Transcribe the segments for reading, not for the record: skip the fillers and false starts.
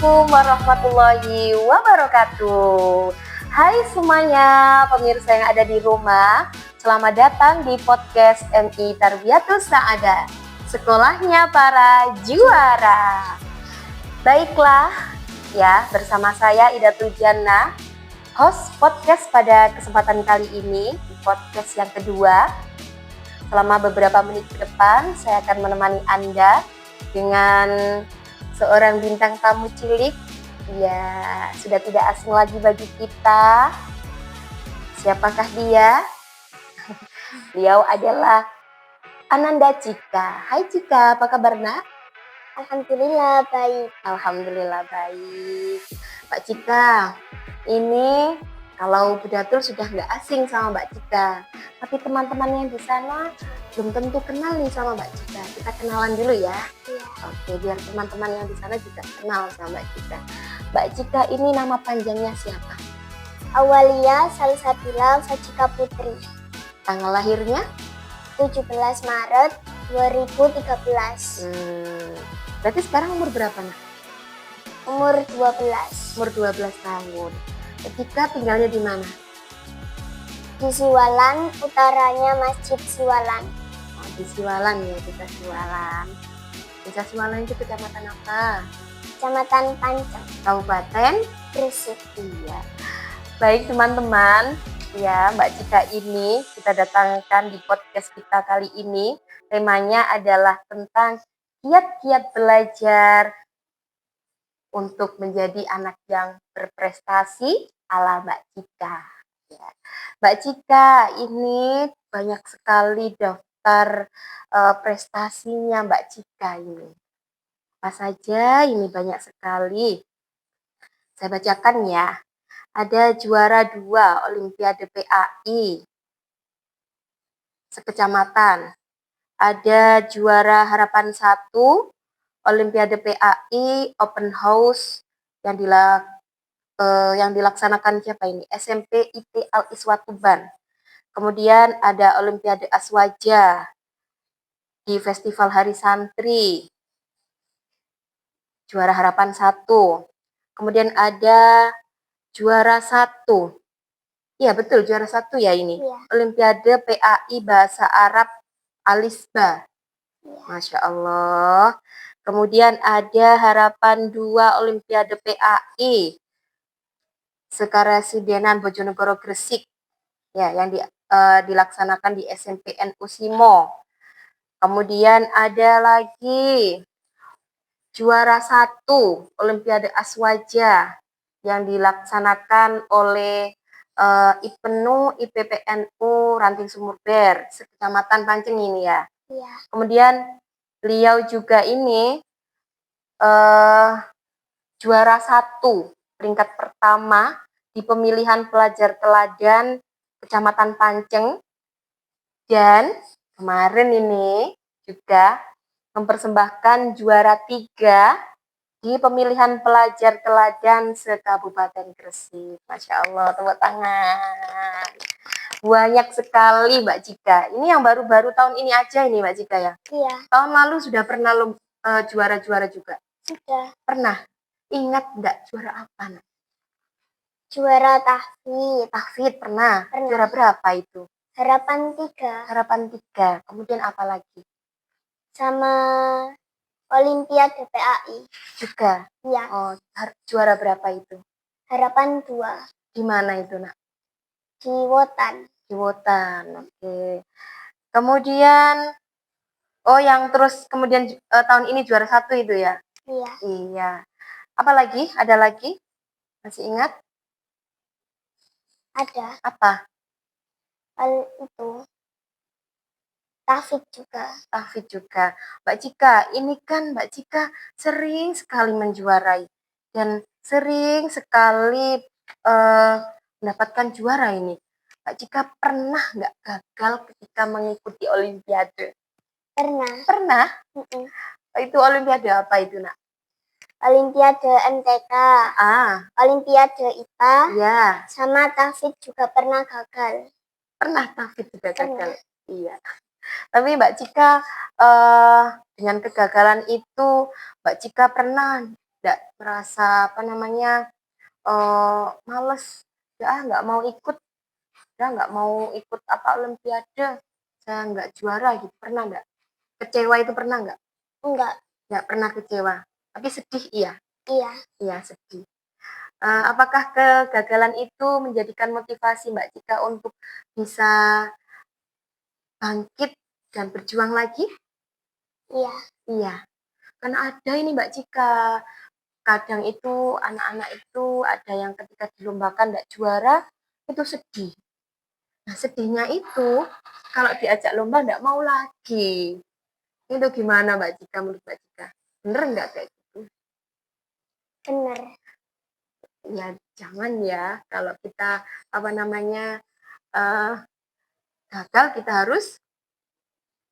Assalamualaikum warahmatullahi wabarakatuh. Hai semuanya, pemirsa yang ada di rumah. Selamat datang di podcast MI Tarbiyatus Sa'adah, sekolahnya para juara. Baiklah, ya bersama saya Idatul Jannah, host podcast pada kesempatan kali ini, di podcast yang kedua. Selama beberapa menit ke depan, saya akan menemani Anda dengan seorang bintang tamu cilik. Ya, sudah tidak asing lagi bagi kita. Siapakah dia? Beliau adalah Ananda Cika. Hai Cika, apa kabar nak? Alhamdulillah baik. Alhamdulillah baik. Mbak Cika, ini kalau Bedatul sudah nggak asing sama Mbak Cika, tapi teman-teman yang di sana belum tentu kenal nih sama Mbak Cika. Kita kenalan dulu ya. Iya. Oke, biar teman-teman yang di sana juga kenal sama Mbak Cika. Mbak Cika ini nama panjangnya siapa? Awalia Salsabila Sacika Putri. Tanggal lahirnya? 17 Maret 2013. Berarti sekarang umur berapa nak? Umur 12. Umur 12 tahun. Cika tinggalnya di mana? Di Siwalan, utaranya Masjid Siwalan. Oh, di Siwalan ya, Desa Siwalan. Desa Siwalan itu kecamatan apa? Kecamatan Panceng, Kabupaten Gresik. Iya. Baik teman-teman, ya Mbak Cika ini kita datangkan di podcast kita kali ini. Temanya adalah tentang kiat-kiat belajar untuk menjadi anak yang berprestasi ala Mbak Cika. Ya. Mbak Cika ini banyak sekali daftar prestasinya Mbak Cika ini. Apa saja ini banyak sekali. Saya bacakan ya. Ada juara 2 Olimpiade PAI sekecamatan. Ada juara harapan 1 Olimpiade PAI Open House yang dilaksanakan siapa ini? SMP IT Al Iswa Tuban. Kemudian ada Olimpiade Aswaja di Festival Hari Santri. Juara harapan 1. Kemudian ada juara 1. Iya betul, juara 1 ya ini. Iya. Olimpiade PAI Bahasa Arab Alisba. Iya. Masya Allah. Kemudian ada harapan 2 Olimpiade PAI Sekarasidenan Bojonegoro Gresik. Ya, yang dilaksanakan di SMP NU Simo. Kemudian ada lagi juara 1 Olimpiade Aswaja yang dilaksanakan oleh IPNU IPPNU Ranting Sumurber, Kecamatan Panceng ini ya. Iya. Kemudian beliau juga ini juara 1 peringkat pertama di pemilihan pelajar teladan Kecamatan Panceng, dan kemarin ini juga mempersembahkan juara 3 di pemilihan pelajar teladan se-Kabupaten Gresik. Masya Allah, tepuk tangan. Banyak sekali Mbak Cika. Ini yang baru-baru tahun ini aja ini Mbak Cika ya? Iya. Tahun lalu sudah pernah juara-juara juga? Sudah. Pernah? Ingat nggak juara apa? Nak? Juara tahfidz. Tahfidz pernah? Pernah. Juara berapa itu? Harapan 3. Harapan 3. Kemudian apa lagi? Sama Olimpiade PAI. Juga? Iya. Oh, juara berapa itu? Harapan 2. Di mana itu nak? Di Wotan. Di Wotan, oke. Kemudian, yang terus kemudian tahun ini juara 1 itu ya? Iya. Iya. Apa lagi? Ada lagi? Masih ingat? Ada. Apa? Itu. Tahfidz juga. Tahfidz juga. Mbak Cika, ini kan Mbak Cika sering sekali menjuarai dan sering sekali mendapatkan juara ini. Mbak Cika pernah nggak gagal ketika mengikuti Olimpiade? Pernah. Pernah? Mm-mm. Itu Olimpiade apa itu nak? Olimpiade MTK. Olimpiade IPA. Ya. Sama tahfidz juga pernah gagal. Pernah tahfidz juga gagal? Pernah. Iya. Tapi Mbak Cika dengan kegagalan itu Mbak Cika pernah nggak merasa males, nggak mau ikut, nggak mau ikut olimpiade, saya nggak juara gitu, pernah nggak? Kecewa itu pernah nggak? Enggak. Nggak pernah kecewa, tapi sedih iya? Iya. Iya, sedih. Apakah kegagalan itu menjadikan motivasi Mbak Cika untuk bisa bangkit dan berjuang lagi? Iya. Iya, karena ada ini Mbak Cika, kadang itu anak-anak itu ada yang ketika dilombakan nggak juara, itu sedih. Nah, sedihnya itu kalau diajak lomba nggak mau lagi. Itu gimana Mbak Cika, menurut Mbak Cika? Bener nggak kayak gitu? Bener. Ya jangan ya, kalau kita gagal kita harus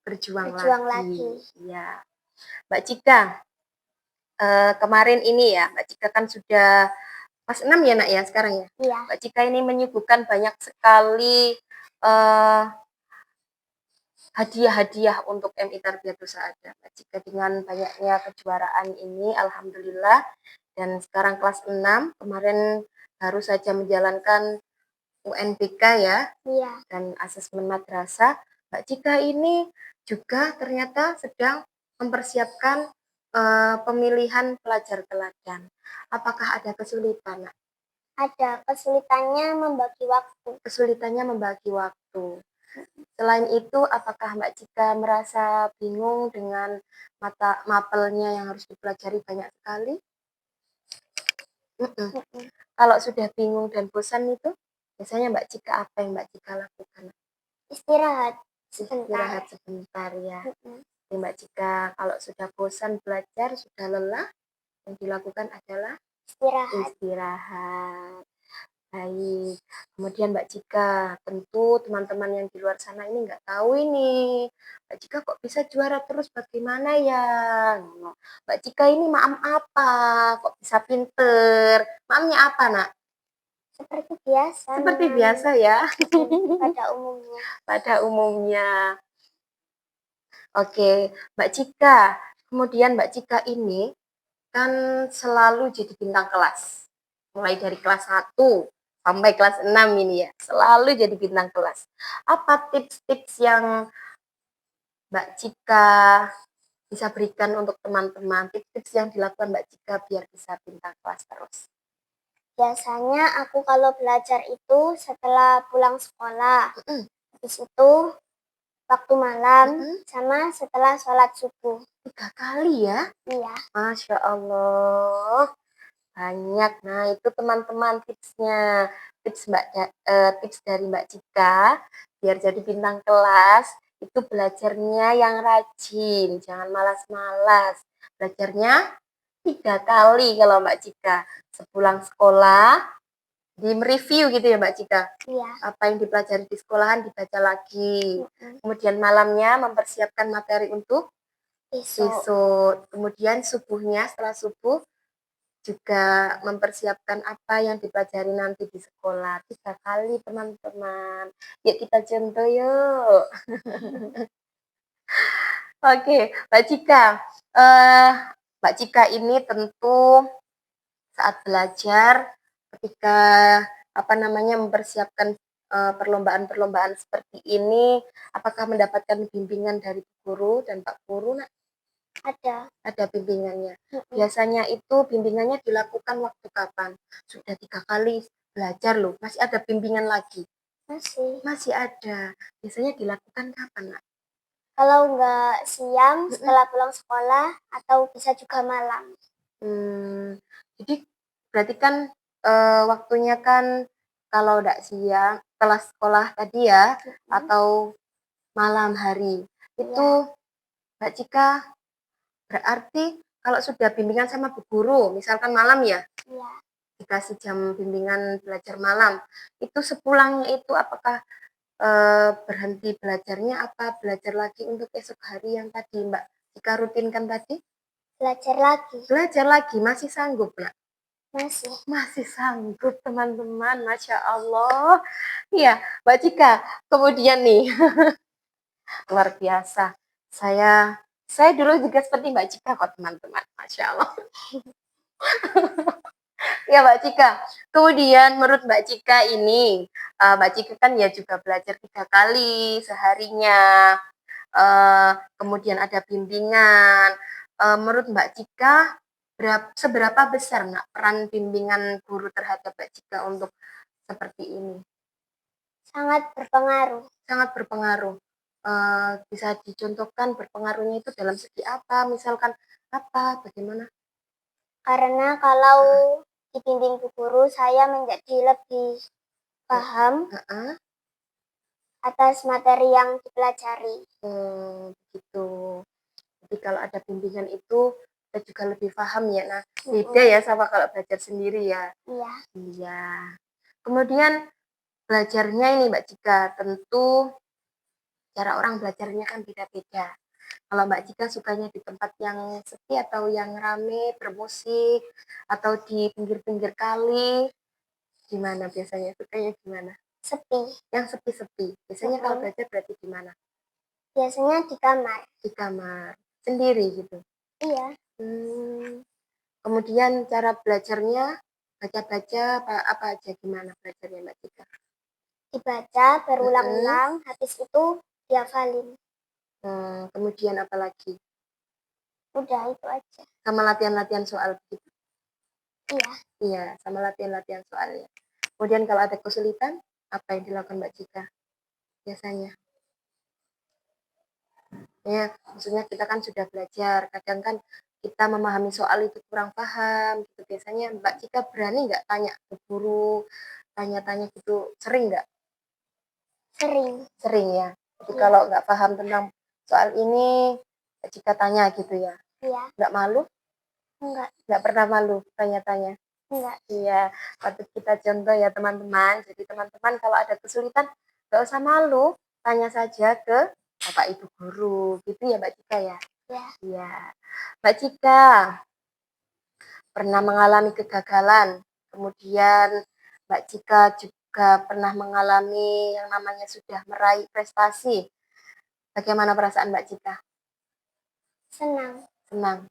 berjuang lagi. Ya, Mbak Cika, kemarin ini ya, Mbak Cika kan sudah kelas 6 ya nak ya sekarang ya? Iya. Mbak Cika ini menyuguhkan banyak sekali hadiah-hadiah untuk MI Tarbiyatus Sa'adah. Mbak Cika dengan banyaknya kejuaraan ini, alhamdulillah, dan sekarang kelas 6, kemarin baru saja menjalankan UNBK ya, iya, dan asesmen madrasah. Mbak Cika ini juga ternyata sedang mempersiapkan pemilihan pelajar teladan. Apakah ada kesulitan? Ada kesulitannya membagi waktu. Kesulitannya membagi waktu. Selain itu, apakah Mbak Cika merasa bingung dengan mata mapelnya yang harus dipelajari banyak sekali? Kalau sudah bingung dan bosan itu, biasanya Mbak Cika apa yang Mbak Cika lakukan? Istirahat sebentar ya. Jadi Mbak Cika kalau sudah bosan belajar, sudah lelah, yang dilakukan adalah istirahat. Baik. Kemudian Mbak Cika, tentu teman-teman yang di luar sana ini nggak tahu ini. Mbak Cika kok bisa juara terus, bagaimana ya? Mbak Cika ini maam apa? Kok bisa pinter? Maamnya apa nak? Seperti biasa. Seperti biasa ya. Pada umumnya. Pada umumnya. Oke, Mbak Cika. Kemudian Mbak Cika ini kan selalu jadi bintang kelas. Mulai dari kelas 1 sampai kelas 6 ini ya, selalu jadi bintang kelas. Apa tips-tips yang Mbak Cika bisa berikan untuk teman-teman, tips-tips yang dilakukan Mbak Cika biar bisa bintang kelas terus? Biasanya aku kalau belajar itu setelah pulang sekolah. Habis itu waktu malam sama setelah sholat subuh. 3 kali ya? Iya. Masya Allah. Banyak. Nah, itu teman-teman tipsnya. Tips dari Mbak Cika biar jadi bintang kelas itu belajarnya yang rajin, jangan malas-malas. Belajarnya 3 kali kalau Mbak Cika. Sepulang sekolah, di mereview gitu ya Mbak Cika. Iya. Apa yang dipelajari di sekolahan dibaca lagi. Kemudian malamnya mempersiapkan materi untuk besok. Kemudian subuhnya, setelah subuh juga mempersiapkan apa yang dipelajari nanti di sekolah. 3 kali teman-teman. Yuk kita contoh yuk. Oke, Mbak Cika. Mbak Cika ini tentu saat belajar ketika mempersiapkan perlombaan-perlombaan seperti ini, apakah mendapatkan bimbingan dari guru dan Pak Guru nak? Ada bimbingannya. Biasanya itu bimbingannya dilakukan waktu kapan? Sudah 3 kali belajar loh, masih ada bimbingan lagi? Masih ada. Biasanya dilakukan kapan nak? Kalau nggak siang setelah pulang sekolah atau bisa juga malam. Jadi berarti kan waktunya kan kalau nggak siang setelah sekolah tadi ya, atau malam hari. Itu Mbak Cika berarti kalau sudah bimbingan sama Bu Guru, misalkan malam ya, dikasih jam bimbingan belajar malam, itu sepulangnya itu apakah berhenti belajarnya apa belajar lagi untuk esok hari yang tadi Mbak Cika rutinkan tadi? Belajar lagi, masih sanggup nak? Masih sanggup teman-teman, Masya Allah. Iya, Mbak Cika, kemudian nih, luar biasa. Saya dulu juga seperti Mbak Cika kok teman-teman, Masya Allah. Ya Mbak Cika, kemudian menurut Mbak Cika ini, Mbak Cika kan ya juga belajar 3 kali seharinya, kemudian ada bimbingan. Menurut Mbak Cika, seberapa besar Nak peran bimbingan guru terhadap Mbak Cika untuk seperti ini? Sangat berpengaruh. Sangat berpengaruh. Bisa dicontohkan berpengaruhnya itu dalam segi apa? Misalkan apa? Bagaimana? Karena kalau dibimbing bu guru, saya menjadi lebih paham Heeh. atas materi yang dipelajari. Begitu. Jadi kalau ada bimbingan itu kita juga lebih paham ya. Nah, beda ya sama kalau belajar sendiri ya. Iya. Iya. Kemudian belajarnya ini Mbak Cika, tentu cara orang belajarnya kan beda-beda. Kalau Mbak Cika sukanya di tempat yang sepi atau yang rame, bermusik, atau di pinggir-pinggir kali, gimana biasanya? Sukanya gimana? Sepi. Yang sepi-sepi. Biasanya kalau belajar berarti di mana? Biasanya di kamar. Di kamar. Sendiri gitu? Iya. Kemudian cara belajarnya, baca-baca apa aja, gimana belajarnya Mbak Cika? Dibaca berulang-ulang, habis itu dihafalin. Kemudian apa lagi? Udah itu aja. Sama latihan-latihan soal gitu? Iya. Iya, sama latihan-latihan soalnya. Kemudian kalau ada kesulitan, apa yang dilakukan Mbak Cika biasanya? Ya, maksudnya kita kan sudah belajar, kadang kan kita memahami soal itu kurang paham, gitu. Biasanya Mbak Cika berani nggak tanya ke guru, tanya-tanya gitu, sering nggak? Sering. Sering ya. Jadi Iya. kalau nggak paham tentang soal ini, Mbak Cika tanya gitu ya. Iya. Nggak malu? Enggak. Nggak pernah malu tanya-tanya? Enggak. Iya, patut kita contoh ya teman-teman. Jadi teman-teman kalau ada kesulitan, nggak usah malu, tanya saja ke Bapak Ibu Guru. Gitu ya Mbak Cika ya? Iya. Iya. Mbak Cika, pernah mengalami kegagalan, kemudian Mbak Cika juga pernah mengalami yang namanya sudah meraih prestasi. Bagaimana perasaan Mbak Cika? Senang. Senang.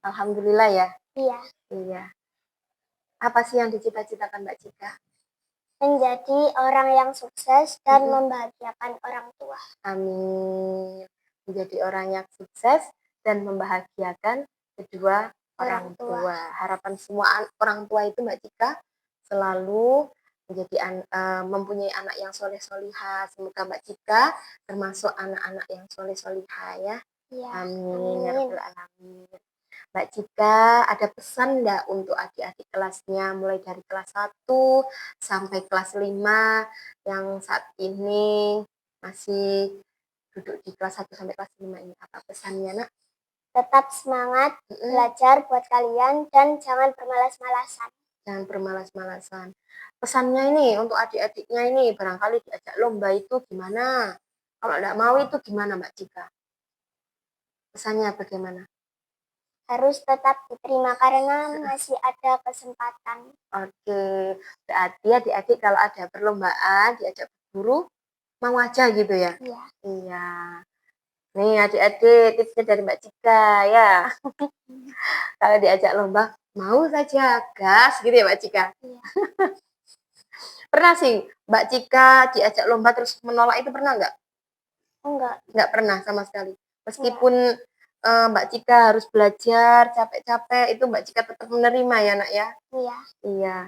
Alhamdulillah ya. Iya. Iya. Apa sih yang dicita-citakan Mbak Cika? Menjadi orang yang sukses dan membahagiakan orang tua. Amin. Menjadi orang yang sukses dan membahagiakan kedua orang tua. Harapan semua orang tua itu Mbak Cika selalu menjadi mempunyai anak yang soleh-solihah. Semoga Mbak Cika termasuk anak-anak yang soleh-solihah ya. Iya. Amin. Ya Rabbal Alamin. Mbak Cika, ada pesan nggak untuk adik-adik kelasnya mulai dari kelas 1 sampai kelas 5 yang saat ini masih duduk di kelas 1 sampai kelas 5 ini? Apa pesannya, Nak? Tetap semangat belajar buat kalian dan jangan bermalas-malasan. Jangan bermalas-malasan. Pesannya ini untuk adik-adiknya ini barangkali diajak lomba itu gimana? Kalau nggak mau itu gimana Mbak Cika? Pesannya bagaimana? Harus tetap diterima karena masih ada kesempatan. Oke, berarti adik-adik kalau ada perlombaan diajak guru mau aja gitu ya? Iya. Iya. Nih adik-adik tipsnya dari Mbak Cika ya. Kalau diajak lomba mau saja gas gitu ya Mbak Cika. Iya. Pernah sih Mbak Cika diajak lomba terus menolak itu pernah nggak? Enggak. Nggak pernah sama sekali. Meskipun Mbak Cika harus belajar capek-capek itu Mbak Cika tetap menerima ya Nak ya? Iya. Iya.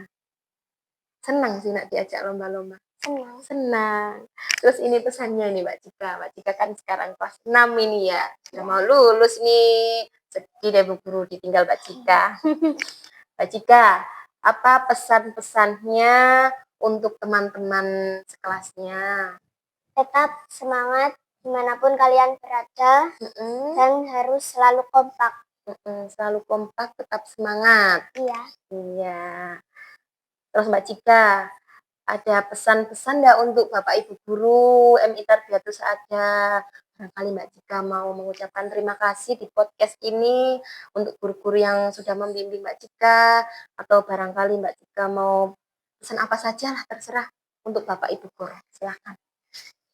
Senang sih Nak diajak lomba-lomba. Senang. Senang. Terus ini pesannya nih Mbak Cika. Mbak Cika kan sekarang kelas 6 ini ya. Udah mau lulus nih. Sedih deh Bu Guru ditinggal Mbak Cika. Mbak Cika, apa pesan-pesannya untuk teman-teman sekelasnya? Tetap semangat dimanapun kalian berada dan harus selalu kompak. Selalu kompak, tetap semangat. Iya. Iya. Terus Mbak Cika, ada pesan-pesan nggak untuk Bapak Ibu Guru MI Tarbiyatus Saada? Barangkali Mbak Cika mau mengucapkan terima kasih di podcast ini untuk guru-guru yang sudah membimbing Mbak Cika, atau barangkali Mbak Cika mau pesan apa saja lah terserah untuk Bapak Ibu Guru. Silahkan.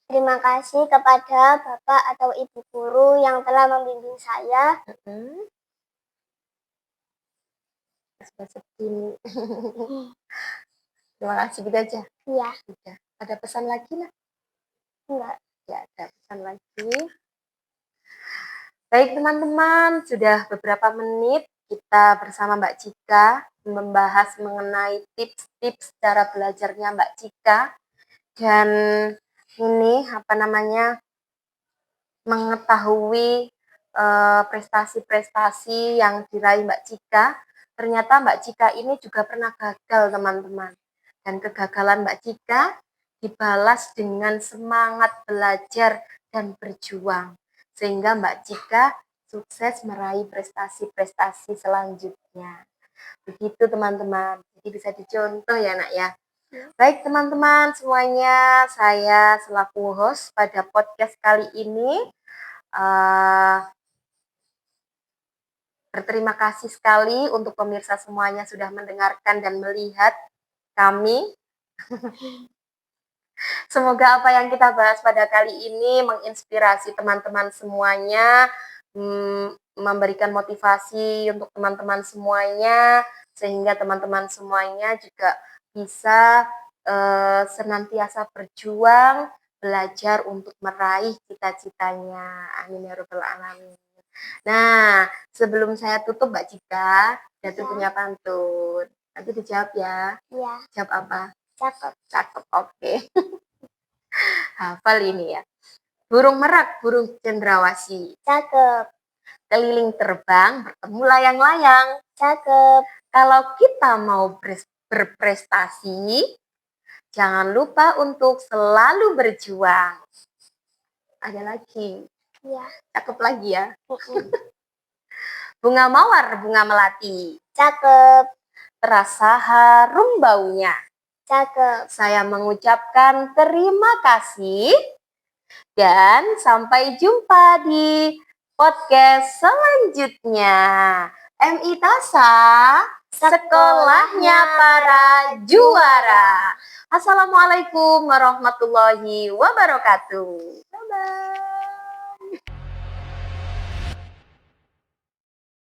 Terima kasih kepada Bapak atau Ibu Guru yang telah membimbing saya. Bahasa kini. Terima kasih gitu aja. Iya. Udah. Ada pesan lagi lah? Enggak. Ya, ada pesan lagi. Baik teman-teman, sudah beberapa menit kita bersama Mbak Cika membahas mengenai tips-tips cara belajarnya Mbak Cika. Dan ini mengetahui prestasi-prestasi yang diraih Mbak Cika. Ternyata Mbak Cika ini juga pernah gagal teman-teman. Dan kegagalan Mbak Cika dibalas dengan semangat belajar dan berjuang. Sehingga Mbak Cika sukses meraih prestasi-prestasi selanjutnya. Begitu teman-teman. Jadi bisa dicontoh ya nak ya. Baik teman-teman semuanya, saya selaku host pada podcast kali ini berterima kasih sekali untuk pemirsa semuanya sudah mendengarkan dan melihat kami. Semoga apa yang kita bahas pada kali ini menginspirasi teman-teman semuanya, memberikan motivasi untuk teman-teman semuanya, sehingga teman-teman semuanya juga bisa senantiasa berjuang, belajar untuk meraih cita-citanya. Amin ya rabbal alamin. Nah, sebelum saya tutup Mbak Cika, Datu punya pantun. Nanti dijawab ya. Iya. Jawab apa? Cakep. Cakep, oke. Hafal ini ya. Burung merak, burung cendrawasih. Cakep. Keliling terbang, bertemu layang-layang. Cakep. Kalau kita mau berprestasi, jangan lupa untuk selalu berjuang. Ada lagi. Iya. Cakep lagi ya. Bunga mawar, bunga melati. Cakep. Terasa harum baunya. Cakep. Saya mengucapkan terima kasih dan sampai jumpa di podcast selanjutnya. MI Tasa, sekolahnya para juara. Assalamualaikum warahmatullahi wabarakatuh. Bye-bye.